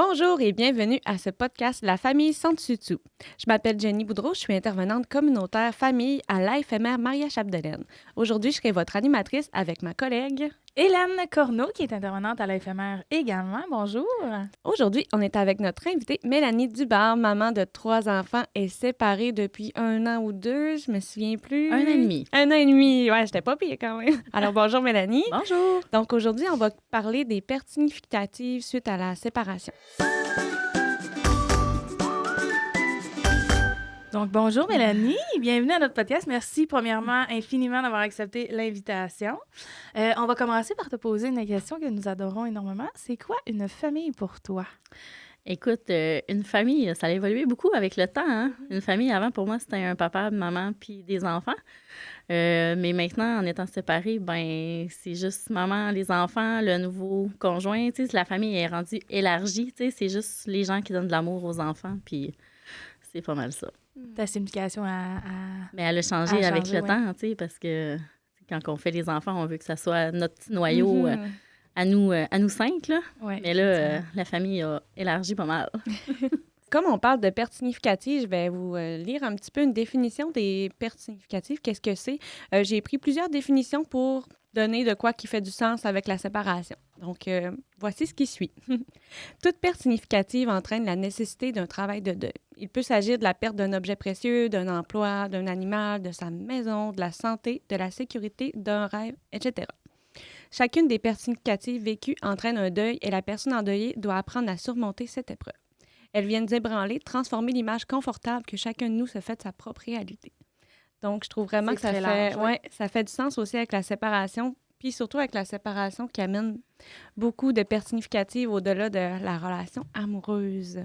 Bonjour et bienvenue à ce podcast La famille sans dessus-dessous. Je m'appelle Jenny Boudreau, je suis intervenante communautaire famille à l'AFMR Maria-Chapdelaine. Aujourd'hui, je serai votre animatrice avec ma collègue Hélène Corneau, qui est intervenante à l'éphémère également. Bonjour. Aujourd'hui, on est avec notre invitée Mélanie Dubar, maman de 3 enfants et séparée depuis 1 an ou 2, je me souviens plus. 1 an et demi. 1 an et demi, ouais, j'étais pas pire quand même. Alors bonjour Mélanie. Bonjour. Donc aujourd'hui, on va parler des pertes significatives suite à la séparation. Donc, bonjour Mélanie, bienvenue à notre podcast. Merci premièrement infiniment d'avoir accepté l'invitation. On va commencer par te poser une question que nous adorons énormément. C'est quoi une famille pour toi? Écoute, une famille, ça a évolué beaucoup avec le temps. Hein? Une famille, avant, pour moi, c'était un papa, une maman, puis des enfants. Mais maintenant, en étant séparés, ben c'est juste maman, les enfants, le nouveau conjoint. Tu sais, la famille est rendue élargie. Tu sais, c'est juste les gens qui donnent de l'amour aux enfants, puis c'est pas mal ça. Ta signification Mais elle a changé avec le temps, tu sais, parce que quand on fait les enfants, on veut que ça soit notre petit noyau à nous 5, là. Ouais, mais là, la famille a élargi pas mal. Comme on parle de pertes significatives, je vais vous lire un petit peu une définition des pertes significatives. Qu'est-ce que c'est? J'ai pris plusieurs définitions pour donner de quoi qui fait du sens avec la séparation. Donc, voici ce qui suit. Toute perte significative entraîne la nécessité d'un travail de deuil. Il peut s'agir de la perte d'un objet précieux, d'un emploi, d'un animal, de sa maison, de la santé, de la sécurité, d'un rêve, etc. Chacune des pertes significatives vécues entraîne un deuil et la personne endeuillée doit apprendre à surmonter cette épreuve. Elles viennent ébranler, transformer l'image confortable que chacun de nous se fait de sa propre réalité. Donc, je trouve vraiment que ça fait du sens aussi avec la séparation, puis surtout avec la séparation qui amène beaucoup de pertes significatives au-delà de la relation amoureuse.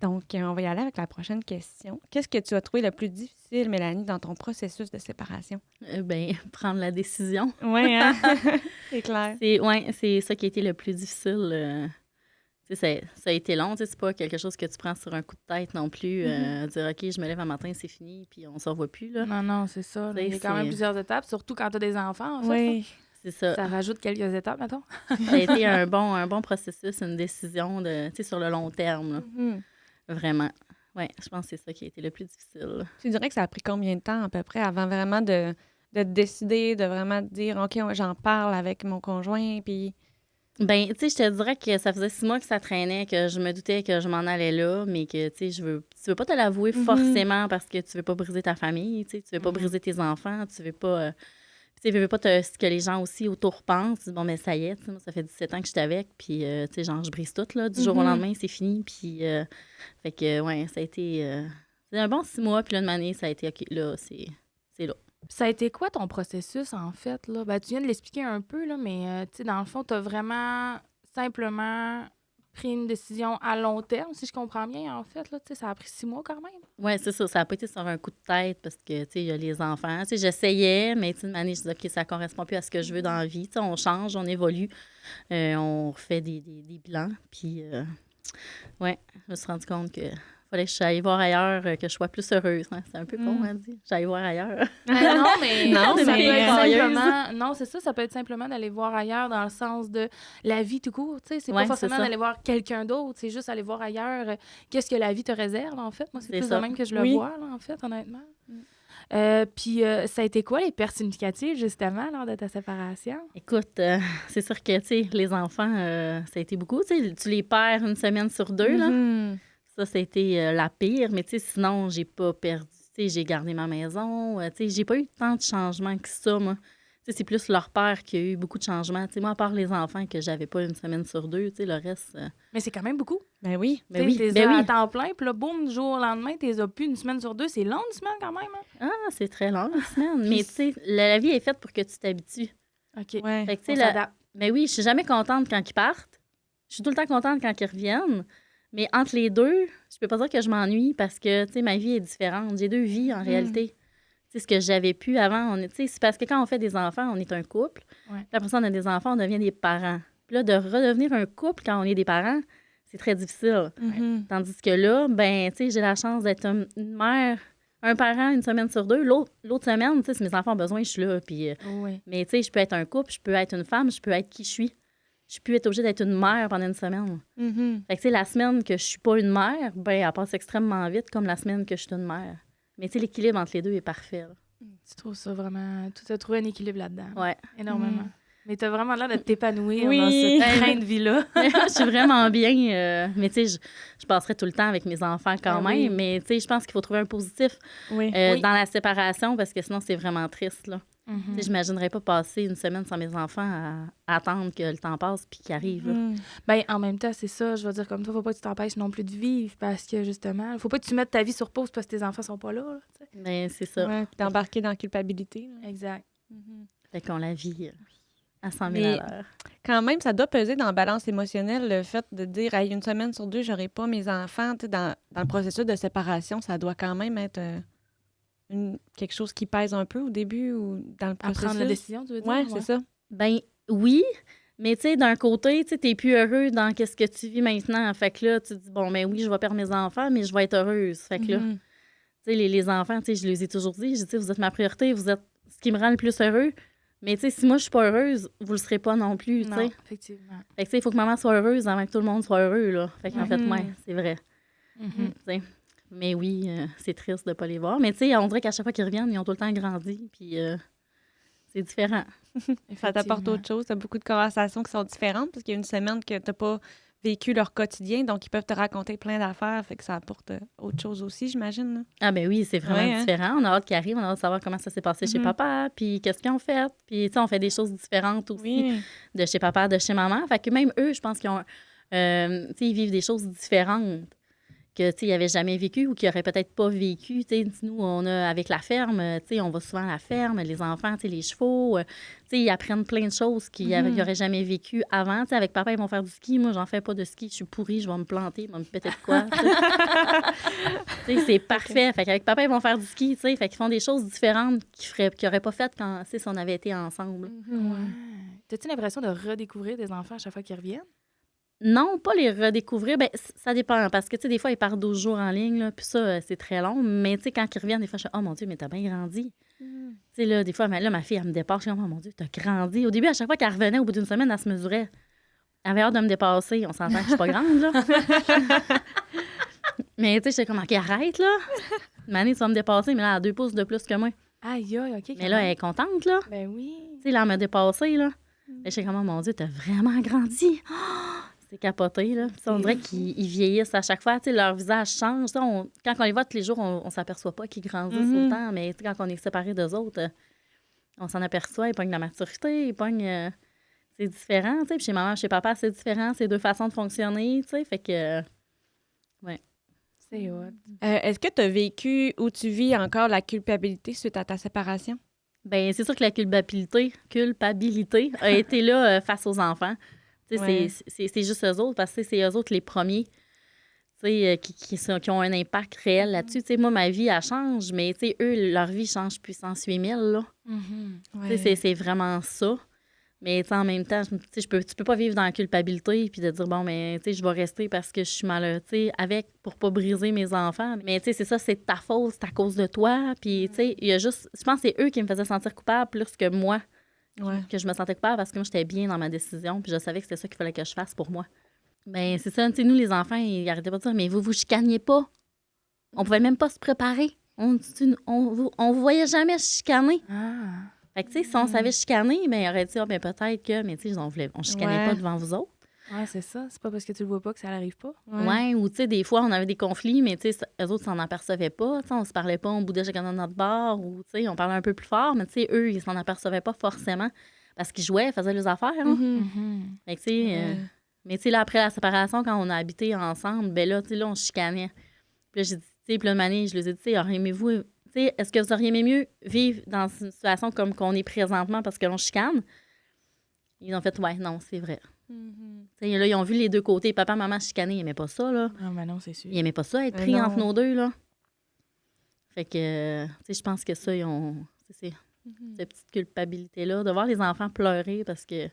Donc, on va y aller avec la prochaine question. Qu'est-ce que tu as trouvé le plus difficile, Mélanie, dans ton processus de séparation? Prendre la décision. Oui, hein? C'est clair. C'est ça qui a été le plus difficile. Ça a été long. C'est pas quelque chose que tu prends sur un coup de tête non plus. Dire, OK, je me lève un matin, c'est fini, puis on ne se revoit plus. Là. Non, c'est ça. Il y a quand même plusieurs étapes, surtout quand tu as des enfants, en fait. Oui. C'est ça. Ça rajoute quelques étapes, mettons. Ça a été un bon processus, une décision sur le long terme. Là. Vraiment. Oui, je pense que c'est ça qui a été le plus difficile. Tu dirais que ça a pris combien de temps à peu près avant vraiment de décider, de vraiment dire, OK, j'en parle avec mon conjoint, puis... Ben, tu sais, je te dirais que ça faisait 6 mois que ça traînait, que je me doutais que je m'en allais là, mais que, tu sais, tu veux pas te l'avouer forcément parce que tu veux pas briser ta famille, tu sais, tu veux pas briser tes enfants, tu veux pas... tu veux pas ce que les gens aussi autour pensent. Bon, mais ça y est, moi, ça fait 17 ans que je suis avec, puis, tu sais, genre, je brise tout, là, du jour au lendemain, c'est fini, puis... fait que, ouais, ça a été... c'est un bon 6 mois, puis là, une année, ça a été, OK, là, c'est là. Ça a été quoi ton processus, en fait? Là? Ben, tu viens de l'expliquer un peu, là, mais dans le fond, tu as vraiment simplement pris une décision à long terme, si je comprends bien, en fait. Là, ça a pris 6 mois quand même. Oui, c'est ça. Ça n'a pas été sur un coup de tête parce que, il y a les enfants. J'essayais, mais une année, je disais, OK, ça ne correspond plus à ce que je veux dans la vie. On change, on évolue, on refait des bilans. Puis, je me suis rendu compte que fallait que je aille voir ailleurs, que je sois plus heureuse. Hein. C'est un peu con, à dire. J'aille voir ailleurs. Non, mais non, ça peut être simplement... simplement... Non, c'est ça. Ça peut être simplement d'aller voir ailleurs dans le sens de la vie tout court. C'est pas forcément d'aller voir quelqu'un d'autre. C'est juste aller voir ailleurs qu'est-ce que la vie te réserve, en fait. Moi, c'est plus de même que je le vois, là, en fait, honnêtement. Puis, ça a été quoi les pertes significatives, justement, lors de ta séparation? Écoute, c'est sûr que, les enfants, ça a été beaucoup. Tu les perds 1 semaine sur 2, là. Ça a été la pire, mais sinon, j'ai pas perdu. J'ai gardé ma maison. J'ai pas eu tant de changements que ça, moi. C'est plus leur père qui a eu beaucoup de changements. Moi, à part les enfants que j'avais pas 1 semaine sur 2, le reste... Mais c'est quand même beaucoup. Ben oui. T'es à temps plein, puis là, boum, du jour au lendemain, t'es plus 1 semaine sur 2. C'est long, 1 semaine, quand même. Hein? Ah, c'est très long, 1 semaine. Mais la vie est faite pour que tu t'habitues. OK. Fait que, on s'adapte. Mais oui, je suis jamais contente quand ils partent. Je suis tout le temps contente quand ils reviennent. Mais entre les deux, je peux pas dire que je m'ennuie parce que, ma vie est différente. J'ai 2 vies, en réalité. Ce que j'avais pu avant, c'est parce que quand on fait des enfants, on est un couple. Ouais. Puis après ça, on a des enfants, on devient des parents. Puis là, de redevenir un couple quand on est des parents, c'est très difficile. Tandis que là, j'ai la chance d'être une mère, un parent 1 semaine sur 2. L'autre semaine, si mes enfants ont besoin, je suis là. Puis, mais je peux être un couple, je peux être une femme, je peux être qui je suis. je suis plus être obligée d'être une mère pendant une semaine. Fait que, la semaine que je suis pas une mère, elle passe extrêmement vite, comme la semaine que je suis une mère. Mais l'équilibre entre les deux est parfait. Là. Tu trouves ça vraiment... Tu as trouvé un équilibre là-dedans. Ouais. Énormément. Mais tu as vraiment l'air de t'épanouir dans ce train de vie-là. Je suis vraiment bien. Mais tu sais, je passerai tout le temps avec mes enfants quand même. Oui. Mais tu sais, je pense qu'il faut trouver un positif dans la séparation parce que sinon, c'est vraiment triste. Là. Je n'imaginerais pas passer une semaine sans mes enfants à attendre que le temps passe puis qu'ils arrivent. Ben, en même temps, c'est ça. Je veux dire, comme toi, il ne faut pas que tu t'empêches non plus de vivre parce que, justement, il ne faut pas que tu mettes ta vie sur pause parce que tes enfants ne sont pas là. Ben, c'est ça. Ouais, puis d'embarquer dans la culpabilité. Là. Exact. Fait qu'on la vit à 100 000 à l'heure. Quand même, ça doit peser dans la balance émotionnelle, le fait de dire hey, une semaine sur deux, j'aurai pas mes enfants. Dans le processus de séparation, ça doit quand même être quelque chose qui pèse un peu au début ou dans le processus. À prendre la décision, tu veux dire? Oui, c'est ça. Ben oui, mais tu sais, d'un côté, tu n'es plus heureux dans ce que tu vis maintenant. Fait que là, tu te dis, bon, ben oui, je vais perdre mes enfants, mais je vais être heureuse. Fait que là, tu sais, les enfants, tu sais, je les ai toujours dit, je dis, vous êtes ma priorité, vous êtes ce qui me rend le plus heureux. Mais tu sais, si moi, je suis pas heureuse, vous le serez pas non plus, tu sais. Non, effectivement. Fait que tu sais, il faut que maman soit heureuse avant que tout le monde soit heureux, là. Fait qu'en fait, c'est vrai. Tu sais. Mais oui, c'est triste de pas les voir. Mais tu sais, on dirait qu'à chaque fois qu'ils reviennent, ils ont tout le temps grandi, puis c'est différent. Ça t'apporte autre chose. Tu as beaucoup de conversations qui sont différentes parce qu'il y a une semaine que tu n'as pas vécu leur quotidien, donc ils peuvent te raconter plein d'affaires, fait que ça apporte autre chose aussi, j'imagine. Là. Ah ben oui, c'est vraiment différent. On a hâte qu'ils arrivent, on a hâte de savoir comment ça s'est passé chez papa, puis qu'est-ce qu'ils ont fait. Puis tu sais, on fait des choses différentes aussi de chez papa, de chez maman. Fait que même eux, je pense qu'ils ont, tu sais, ils vivent des choses différentes que, tu sais, ils n'avaient jamais vécu ou qu'ils n'auraient peut-être pas vécu. Tu sais, nous, on a, avec la ferme, tu sais, on va souvent à la ferme, les enfants, tu sais, les chevaux, tu sais, ils apprennent plein de choses qu'ils n'auraient jamais vécu avant. Tu sais, avec papa, ils vont faire du ski. Moi, j'en fais pas de ski. Je suis pourrie, je vais me planter, je vais me péter de quoi. Tu sais, c'est parfait. Fait qu'avec papa, ils vont faire du ski, tu sais. Fait qu'ils font des choses différentes qu'ils n'auraient pas faites quand, si on avait été ensemble. T'as-tu l'impression de redécouvrir des enfants à chaque fois qu'ils reviennent? Non, pas les redécouvrir. Ben ça dépend. Parce que, tu sais, des fois, ils partent 12 jours en ligne, là, puis ça, c'est très long. Mais, tu sais, quand ils reviennent, des fois, je suis « Oh, mon Dieu, mais t'as bien grandi. » Tu sais, là, des fois, là, ma fille, elle me dépasse. Je suis « Oh, mon Dieu, t'as grandi. » Au début, à chaque fois qu'elle revenait, au bout d'une semaine, elle se mesurait. Elle avait hâte de me dépasser. On s'entend que je suis pas grande, là. Mais, tu sais, j'étais comme « OK, arrête, là. Une année, tu vas me dépasser, mais là, elle a 2 pouces de plus que moi. » Aïe, aïe, OK. Mais là, elle est contente, là. Ben oui. Tu sais, là, elle m'a dépassé, là. Et j'étais comme « Oh, mon Dieu, t'as vraiment grandi. » C'est capoté, là. On dirait qu'ils vieillissent à chaque fois. Tu sais, leur visage change. Quand on les voit tous les jours, on s'aperçoit pas qu'ils grandissent autant. Mais quand on est séparés d'eux autres, on s'en aperçoit. Ils pognent la maturité. Ils pognent... c'est différent, tu sais. Puis chez maman, chez papa, c'est différent. C'est 2 façons de fonctionner, tu sais. Fait que... ouais. C'est hot. Est-ce que tu as vécu ou tu vis encore la culpabilité suite à ta séparation? Bien, c'est sûr que la culpabilité a été là face aux enfants. C'est juste eux autres, parce que c'est eux autres les premiers qui ont un impact réel là-dessus. Moi, ma vie, elle change, mais eux, leur vie change puissance 8000. Là. C'est vraiment ça. Mais en même temps, tu peux pas vivre dans la culpabilité puis de dire, bon, mais je vais rester parce que je suis malheureuse, pour pas briser mes enfants. Mais c'est ça, c'est ta faute, c'est à cause de toi. Puis, il y a juste, je pense que c'est eux qui me faisaient sentir coupable plus que moi. Que je me sentais coupable parce que moi, j'étais bien dans ma décision puis je savais que c'était ça qu'il fallait que je fasse pour moi. Bien, c'est ça. Nous, les enfants, ils arrêtaient pas de dire « Mais vous chicaniez pas. On pouvait même pas se préparer. On vous voyait jamais chicaner. » Fait que, si on savait chicaner, bien, ils auraient dit « Ah, bien, peut-être que... » Mais, on chicanait pas devant vous autres. Ouais, c'est ça. C'est pas parce que tu le vois pas que ça n'arrive pas. Ouais, ou des fois, on avait des conflits, mais eux autres, s'en apercevaient pas. On se parlait pas, on boudait chacun dans notre bar, ou on parlait un peu plus fort, mais eux, ils s'en apercevaient pas forcément parce qu'ils jouaient, ils faisaient leurs affaires. Fait que, mais là, après la séparation, quand on a habité ensemble, ben là, on se chicanait. Puis là, j'ai dit, puis là, Mané, je lui ai dit, auriez-vous, est-ce que vous auriez aimé mieux vivre dans une situation comme qu'on est présentement parce que l'on chicane? Ils ont fait, ouais, non, c'est vrai. Là, ils ont vu les deux côtés. Papa, maman chicaner, ils n'aimaient pas ça, là. Non, mais non, c'est sûr. Ils n'aimaient pas ça, être pris entre nos deux, là. Fait que, je pense que ça, ils ont... cette petite culpabilité-là, de voir les enfants pleurer parce qu'ils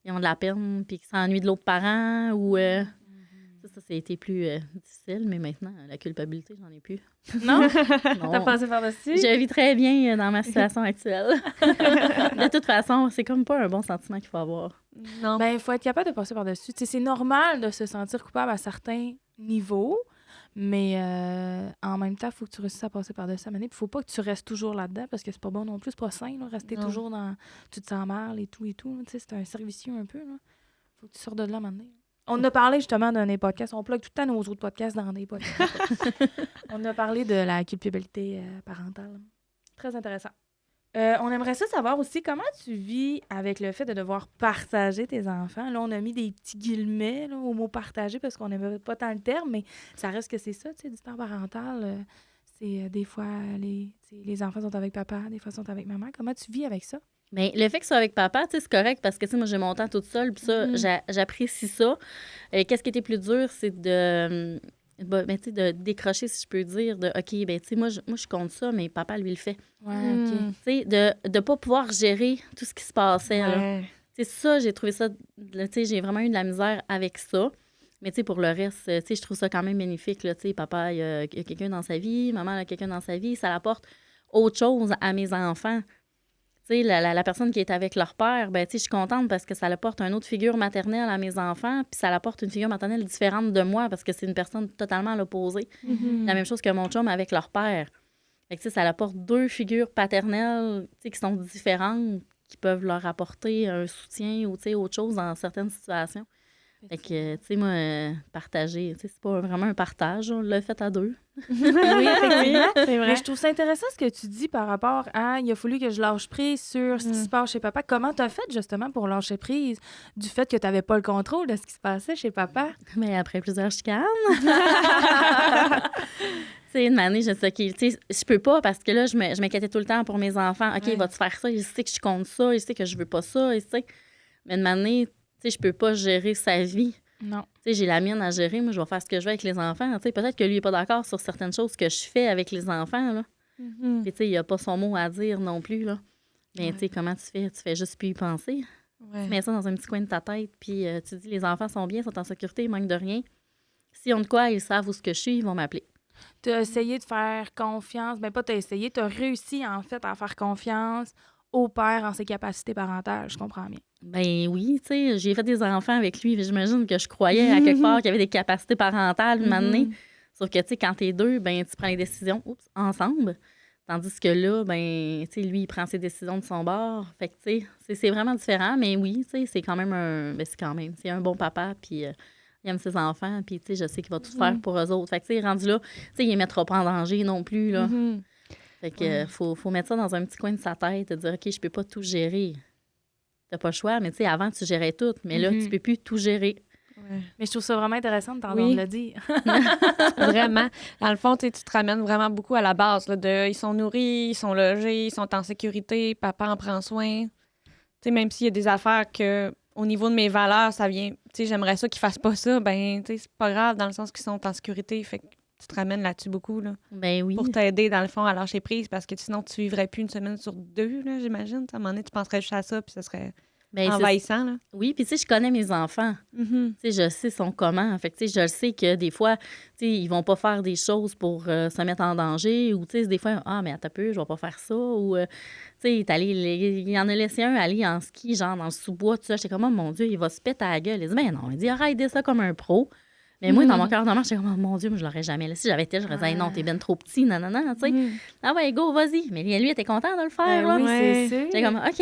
ont de la peine puis qu'ils s'ennuient de l'autre parent ou... Ça a été plus difficile, mais maintenant, la culpabilité, j'en ai plus. Non? T'as passé par-dessus? Je vis très bien dans ma situation actuelle. De toute façon, c'est comme pas un bon sentiment qu'il faut avoir. Non. Ben, il faut être capable de passer par-dessus. Tu sais, c'est normal de se sentir coupable à certains niveaux, mais en même temps, il faut que tu réussisses à passer par-dessus à mener. Il faut pas que tu restes toujours là-dedans parce que c'est pas bon non plus. C'est pas sain, là, rester toujours dans... Tu te sens mal et tout. Tu sais, c'est un cercle vicieux un peu, là. Faut que tu sortes de là maintenant. On a parlé justement dans des podcasts. On plug tout le temps nos autres podcasts dans des podcasts. On a parlé de la culpabilité parentale. Très intéressant. On aimerait ça savoir aussi comment tu vis avec le fait de devoir partager tes enfants. Là, on a mis des petits guillemets là, au mot partager parce qu'on n'aimait pas tant le terme, mais ça reste que c'est ça, tu sais, du temps parental. C'est des fois, les enfants sont avec papa, des fois sont avec maman. Comment tu vis avec ça? Bien, le fait que ce soit avec papa, tu sais, c'est correct parce que, tu sais, moi, j'ai mon temps toute seule, puis ça, j'apprécie ça. Qu'est-ce qui était plus dur, c'est de décrocher, si je peux dire, de OK, ben tu sais, moi, je compte ça, mais papa, lui, le fait. Ouais, OK. Tu sais, de ne pas pouvoir gérer tout ce qui se passait, là. Tu sais, ça, j'ai trouvé ça, tu sais, j'ai vraiment eu de la misère avec ça. Mais tu sais, pour le reste, tu sais, je trouve ça quand même bénéfique, là. Tu sais, papa, il y a quelqu'un dans sa vie, maman a quelqu'un dans sa vie, ça apporte autre chose à mes enfants. Tu sais, la personne qui est avec leur père, ben tu sais, je suis contente parce que ça apporte une autre figure maternelle à mes enfants, puis ça apporte une figure maternelle différente de moi parce que c'est une personne totalement à l'opposé. La même chose que mon chum avec leur père. Fait que, tu sais, ça apporte deux figures paternelles, tu sais, qui sont différentes, qui peuvent leur apporter un soutien ou, tu sais, autre chose dans certaines situations. Fait que, tu sais, moi, partager, tu sais, c'est pas vraiment un partage, on l'a fait à deux. Oui, effectivement. C'est vrai. Mais je trouve ça intéressant ce que tu dis par rapport à il a fallu que je lâche prise sur ce qui se passe chez papa. Comment tu as fait justement pour lâcher prise du fait que tu n'avais pas le contrôle de ce qui se passait chez papa? Mais après plusieurs chicanes. Tu sais, une année, je sais que je peux pas parce que là, je m'inquiétais tout le temps pour mes enfants. OK, va-tu faire ça? Il sait que je compte ça, il sait que je veux pas ça, il sait. Mais une année, tu sais, je peux pas gérer sa vie. Non. Tu sais, j'ai la mienne à gérer. Moi, je vais faire ce que je veux avec les enfants. Tu sais, peut-être que lui n'est pas d'accord sur certaines choses que je fais avec les enfants, là. Puis, tu sais, il a pas son mot à dire non plus, là. Mais, tu sais, comment tu fais? Tu fais juste plus y penser. Tu mets ça dans un petit coin de ta tête, puis tu dis, les enfants sont bien, sont en sécurité, ils manquent de rien. S'ils ont de quoi, ils savent où ce que je suis, ils vont m'appeler. Tu as essayé de faire confiance. Ben pas t'as essayé, tu as réussi, en fait, à faire confiance au père en ses capacités parentales, je comprends bien. Ben oui, tu sais, j'ai fait des enfants avec lui. J'imagine que je croyais à quelque part qu'il y avait des capacités parentales une année. Sauf que, tu sais, quand t'es deux, ben tu prends les décisions ensemble. Tandis que là, ben, tu sais, lui, il prend ses décisions de son bord. Fait que, tu sais, c'est vraiment différent. Mais oui, tu sais, c'est quand même c'est un bon papa, puis il aime ses enfants, puis, tu sais, je sais qu'il va tout faire pour eux autres. Fait que, tu sais, rendu là, tu sais, il les mettra pas en danger non plus, là. Fait que, faut mettre ça dans un petit coin de sa tête, de dire, OK, je peux pas tout gérer. T'as pas le choix, mais tu sais, avant, tu gérais tout, mais là, tu peux plus tout gérer. Ouais. Mais je trouve ça vraiment intéressant de t'entendre le dire. Vraiment. Dans le fond, tu te ramènes vraiment beaucoup à la base. Là, ils sont nourris, ils sont logés, ils sont en sécurité, papa en prend soin. T'sais, même s'il y a des affaires que, au niveau de mes valeurs, ça vient... J'aimerais ça qu'ils fassent pas ça, ben, c'est pas grave dans le sens qu'ils sont en sécurité. Fait que tu te ramènes là-dessus beaucoup, là. Ben oui. Pour t'aider, dans le fond, à lâcher prise, parce que sinon, tu vivrais plus une semaine sur deux, là, j'imagine. À un moment donné, tu penserais juste à ça, puis ça serait envahissant, là. Oui, puis tu sais, je connais mes enfants. Tu sais, je sais son comment. Fait que, tu sais, je sais que des fois, tu sais, ils vont pas faire des choses pour se mettre en danger, ou, tu sais, des fois, mais attends un peu, je vais pas faire ça, ou, tu sais, il en a laissé un aller en ski, genre dans le sous-bois, tout ça. J'étais comme, oh mon Dieu, il va se péter à la gueule. Il dit, ben non, il dit, arrête ça comme un pro. Mais moi, dans mon cœur de marche, j'étais comme, oh mon Dieu, moi, je l'aurais jamais laissé. Si j'avais été, j'aurais dit, non, t'es bien trop petit, non, tu sais. Ah ouais, go, vas-y. Mais lui, il était content de le faire, là. Oui, c'est sûr. J'étais comme, OK,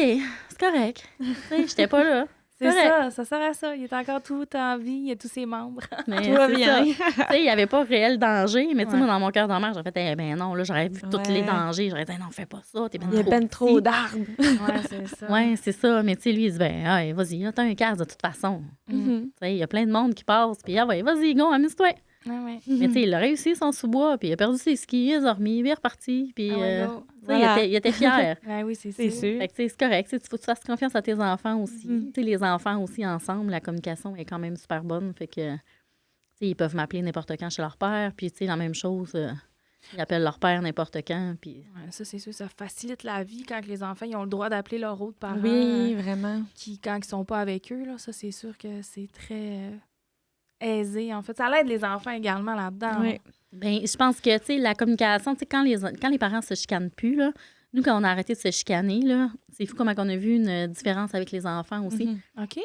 c'est correct. Tu sais, j'étais pas là. C'est ça, ça sert à ça. Il est encore tout en vie, il a tous ses membres. Mais tout va bien. Tu sais, il n'y avait pas réel danger, mais tu sais, moi, dans mon cœur d'en j'aurais fait, ben non, là, j'aurais vu tous les dangers. J'aurais dit, non, fais pas ça, t'es ben trop petit. Il y a ben trop d'arbres. Ouais, c'est ça. Ouais, c'est ça. Mais tu sais, lui, il dit, ben, vas-y, là, t'as un casque de toute façon. Tu sais, il y a plein de monde qui passe, puis ouais, vas-y, go, amuse-toi. Ouais. Mais tu sais, il a réussi son sous-bois, puis il a perdu ses skis, il a dormi, il est reparti, puis il était fier. Oui, c'est sûr. Fait que c'est correct, il faut que tu fasses confiance à tes enfants aussi. Tu sais, les enfants aussi ensemble, la communication est quand même super bonne, fait que tu sais, ils peuvent m'appeler n'importe quand chez leur père, puis tu sais, la même chose, ils appellent leur père n'importe quand, puis... Ouais, ça, c'est sûr, ça facilite la vie quand les enfants ils ont le droit d'appeler leur autre parent. Oui, vraiment. Quand ils sont pas avec eux, là, ça, c'est sûr que c'est très... aisé, en fait. Ça l'aide les enfants également là-dedans. Oui. Bien, je pense que, tu sais, la communication, tu sais, quand les parents se chicanent plus, là, nous, quand on a arrêté de se chicaner, là, c'est fou comment on a vu une différence avec les enfants aussi. OK.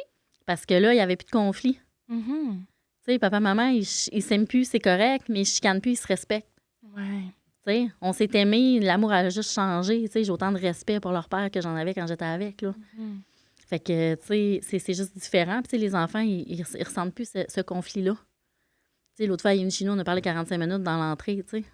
Parce que là, il n'y avait plus de conflit. Mm-hmm. Tu sais, papa, maman, ils s'aiment plus, c'est correct, mais ils chicanent plus, ils se respectent. Ouais. Tu sais, on s'est aimés, l'amour a juste changé. Tu sais, j'ai autant de respect pour leur père que j'en avais quand j'étais avec, là. Mm-hmm. Fait que, tu sais, c'est juste différent. Puis, tu sais, les enfants, ils ressentent plus ce conflit-là. Tu sais, l'autre fois, à Unichino, on a parlé 45 minutes dans l'entrée, tu sais.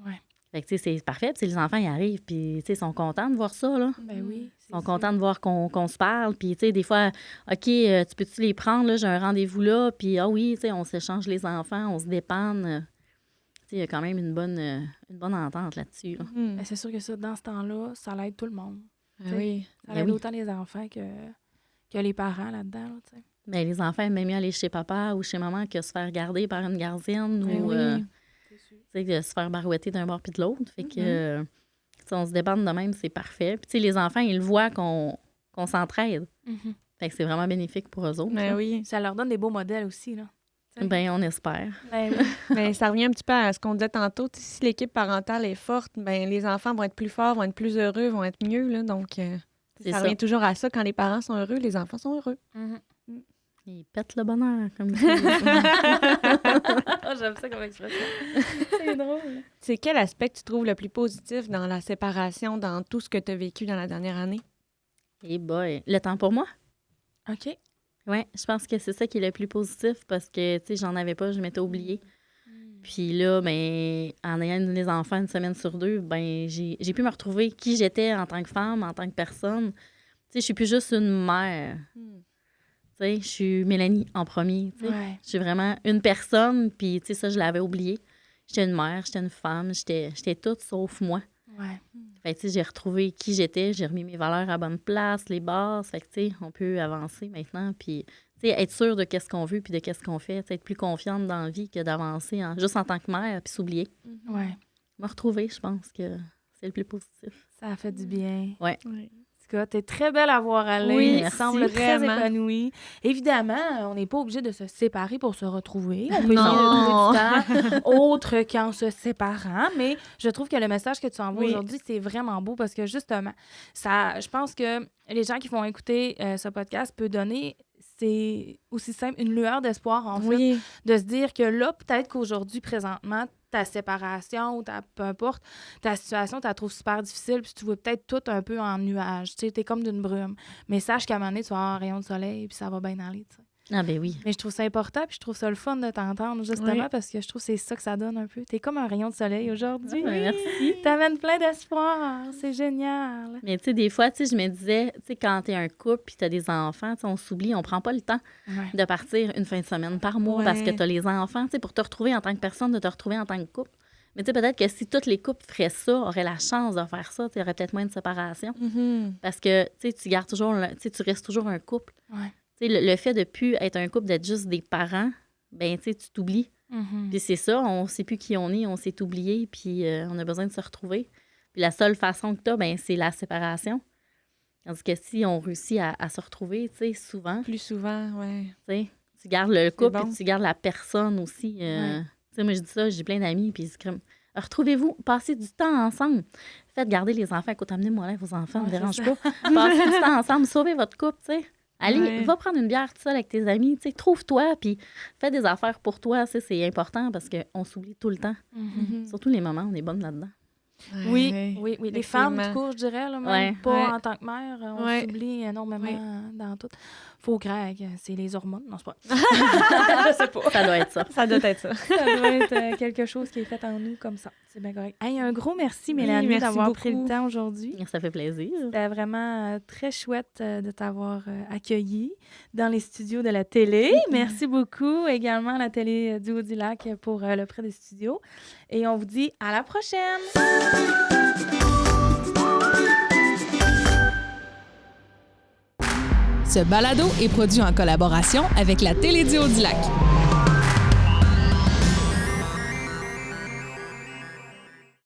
Ouais. Fait que, tu sais, c'est parfait. Puis, les enfants, ils arrivent, puis, tu sais, ils sont contents de voir ça, là. Ben oui. Ils sont contents de voir qu'on se parle. Puis, tu sais, des fois, OK, tu peux-tu les prendre, là? J'ai un rendez-vous là. Puis, oui, tu sais, on s'échange les enfants, on se dépanne. Tu sais, il y a quand même une bonne entente là-dessus, là. Ben, c'est sûr que ça, dans ce temps-là, ça l'aide tout le monde. Oui. Ça aide autant les enfants que les parents là-dedans, là, tu sais. Bien, les enfants aiment mieux aller chez papa ou chez maman que se faire garder par une gardienne ou de se faire barouetter d'un bord puis de l'autre. Fait que, on se débande de même, c'est parfait. Puis, les enfants, ils le voient qu'on s'entraide. Mm-hmm. Fait que c'est vraiment bénéfique pour eux autres. Mais oui. Ça leur donne des beaux modèles aussi, là. Bien, on espère. Ben oui. Mais ça revient un petit peu à ce qu'on disait tantôt. Si l'équipe parentale est forte, ben les enfants vont être plus forts, vont être plus heureux, vont être mieux. Là, donc, ça revient toujours à ça. Quand les parents sont heureux, les enfants sont heureux. Mm-hmm. Ils pètent le bonheur, comme ils disent. J'aime ça comme expression. C'est drôle. C'est quel aspect que tu trouves le plus positif dans la séparation, dans tout ce que tu as vécu dans la dernière année? Eh boy, le temps pour moi? OK. Oui, je pense que c'est ça qui est le plus positif parce que, tu sais, j'en avais pas, je m'étais oubliée. Puis là, ben, en ayant les enfants une semaine sur deux, ben, j'ai pu me retrouver qui j'étais en tant que femme, en tant que personne. Tu sais, je suis plus juste une mère. Tu sais, je suis Mélanie en premier. Tu sais. Ouais. Je suis vraiment une personne, puis tu sais, ça, je l'avais oublié. J'étais une mère, j'étais une femme, j'étais toute sauf moi. Ouais. Fait que, tu sais, j'ai retrouvé qui j'étais, j'ai remis mes valeurs à bonne place, les bases. Fait que, tu sais, on peut avancer maintenant, puis, tu sais, être sûr de qu'est-ce qu'on veut puis de qu'est-ce qu'on fait. Être plus confiante dans la vie que d'avancer juste en tant que mère puis s'oublier. Ouais. Me retrouver, je pense que c'est le plus positif. Ça a fait du bien. Ouais. T'es très belle à voir aller. Oui, tu sembles très épanouie. Évidemment, on n'est pas obligé de se séparer pour se retrouver. On peut essayer de trouver du temps autre qu'en se séparant. Mais je trouve que le message que tu envoies aujourd'hui, c'est vraiment beau parce que justement, ça, je pense que les gens qui vont écouter ce podcast peuvent donner, c'est aussi simple, une lueur d'espoir, en fait, de se dire que là, peut-être qu'aujourd'hui, présentement, ta séparation ou peu importe, ta situation, tu la trouves super difficile puis tu vois peut-être tout un peu en nuage. Tu sais, t'es comme d'une brume. Mais sache qu'à un moment donné, tu vas avoir un rayon de soleil puis ça va bien aller, tu sais. Ah ben oui. Mais je trouve ça important puis je trouve ça le fun de t'entendre justement parce que je trouve que c'est ça que ça donne un peu. T'es comme un rayon de soleil aujourd'hui. Merci. T'amènes plein d'espoir. C'est génial. Mais tu sais, des fois, tu sais, je me disais, tu sais, quand t'es un couple puis t'as des enfants, tu sais, on s'oublie, on prend pas le temps de partir une fin de semaine par mois parce que t'as les enfants, tu sais, pour te retrouver en tant que personne, de te retrouver en tant que couple. Mais tu sais, peut-être que si tous les couples feraient ça, auraient la chance de faire ça, il y aurait peut-être moins de séparation. Parce que, tu sais, tu gardes toujours, tu sais, tu restes toujours un couple. Ouais. Tu sais, le fait de plus être un couple, d'être juste des parents, ben tu sais, tu t'oublies. Puis c'est ça, on sait plus qui on est, on s'est oublié, puis on a besoin de se retrouver. Puis la seule façon que tu as, ben, c'est la séparation. Tandis que si on réussit à se retrouver, tu sais, souvent... Plus souvent, oui. Tu sais, tu gardes le couple et tu gardes la personne aussi. Tu sais, moi, je dis ça, j'ai plein d'amis, puis c'est comme... Retrouvez-vous, passez du temps ensemble. Faites garder les enfants. Écoute, amenez-moi là vos enfants, ne me dérange pas. Passez du temps ensemble, sauvez votre couple, tu sais. Allez, va prendre une bière tout seul avec tes amis, tu sais, trouve-toi, puis fais des affaires pour toi, tu sais, c'est important parce qu'on s'oublie tout le temps. Surtout les mamans, on est bonnes là-dedans. Oui. Les femmes, du coup, je dirais, là, même pas en tant que mère, on s'oublie énormément dans tout. Faut croire que c'est les hormones. Non, c'est pas. Je sais pas. Ça doit être ça. Ça doit être ça. Ça doit être quelque chose qui est fait en nous comme ça. C'est bien correct. Hey, un gros merci, Mélanie, d'avoir pris le temps aujourd'hui. Ça fait plaisir. C'était vraiment très chouette de t'avoir accueillie dans les studios de la télé. Merci beaucoup également à la télé du Haut-du-Lac pour le prêt des studios. Et on vous dit à la prochaine! Ce balado est produit en collaboration avec la Télé du Haut-du-Lac.